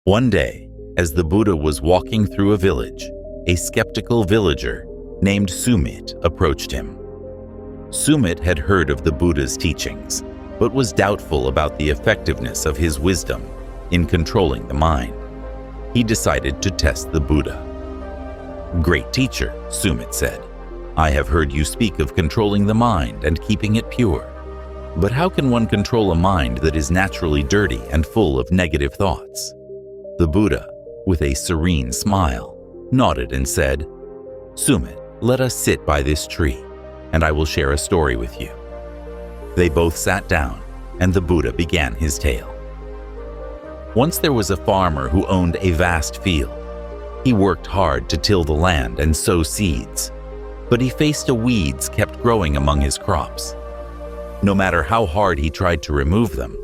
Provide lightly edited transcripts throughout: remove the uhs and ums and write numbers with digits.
One day, as the Buddha was walking through a village, a skeptical villager named Sumit approached him. Sumit had heard of the Buddha's teachings, but was doubtful about the effectiveness of his wisdom in controlling the mind. He decided to test the Buddha. "Great teacher," Sumit said, "I have heard you speak of controlling the mind and keeping it pure. But how can one control a mind that is naturally dirty and full of negative thoughts?" The Buddha, with a serene smile, nodded and said, "Sumit, let us sit by this tree, and I will share a story with you." They both sat down, and the Buddha began his tale. Once there was a farmer who owned a vast field. He worked hard to till the land and sow seeds, but he faced weeds kept growing among his crops. No matter how hard he tried to remove them,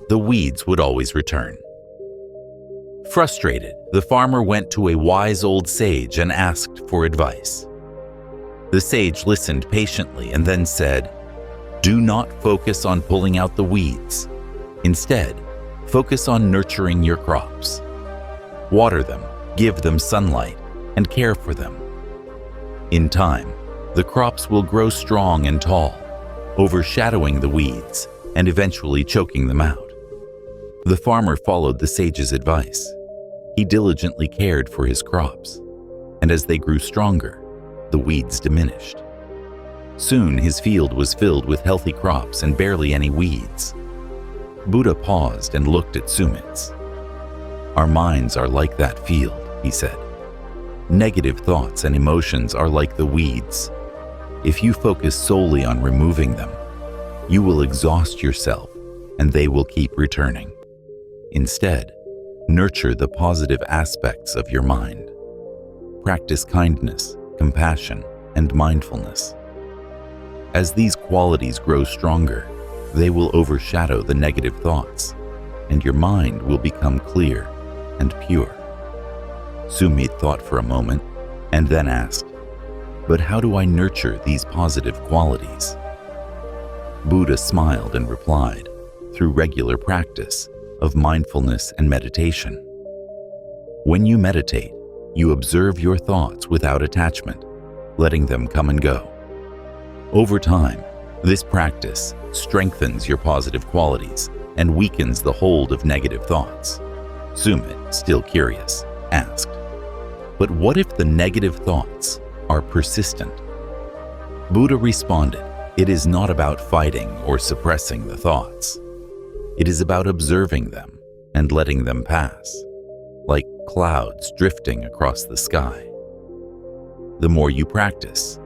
the weeds would always return. Frustrated, the farmer went to a wise old sage and asked for advice. The sage listened patiently and then said, "Do not focus on pulling out the weeds. Instead, focus on nurturing your crops. Water them, give them sunlight, and care for them. In time, the crops will grow strong and tall, overshadowing the weeds and eventually choking them out." The farmer followed the sage's advice. He diligently cared for his crops, and as they grew stronger, the weeds diminished. Soon his field was filled with healthy crops and barely any weeds. Buddha paused and looked at Sumit's. "Our minds are like that field," he said. "Negative thoughts and emotions are like the weeds. If you focus solely on removing them, you will exhaust yourself and they will keep returning. Instead, nurture the positive aspects of your mind. Practice kindness, compassion, and mindfulness. As these qualities grow stronger, they will overshadow the negative thoughts, and your mind will become clear and pure." Sumit thought for a moment and then asked, "But how do I nurture these positive qualities?" Buddha smiled and replied, "Through regular practice of mindfulness and meditation. When you meditate, you observe your thoughts without attachment, letting them come and go. Over time, this practice strengthens your positive qualities and weakens the hold of negative thoughts." Sumit, still curious, asked, "But what if the negative thoughts are persistent?" Buddha responded, "It is not about fighting or suppressing the thoughts. It is about observing them and letting them pass, like clouds drifting across the sky. The more you practice,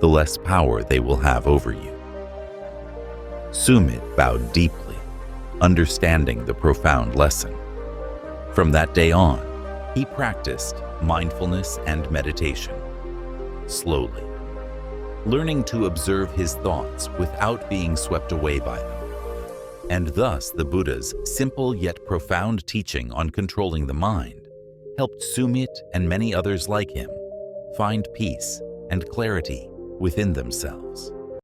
the less power they will have over you." Sumit bowed deeply, understanding the profound lesson. From that day on, he practiced mindfulness and meditation, slowly, learning to observe his thoughts without being swept away by them. And thus the Buddha's simple yet profound teaching on controlling the mind helped Sumit and many others like him find peace and clarity within themselves.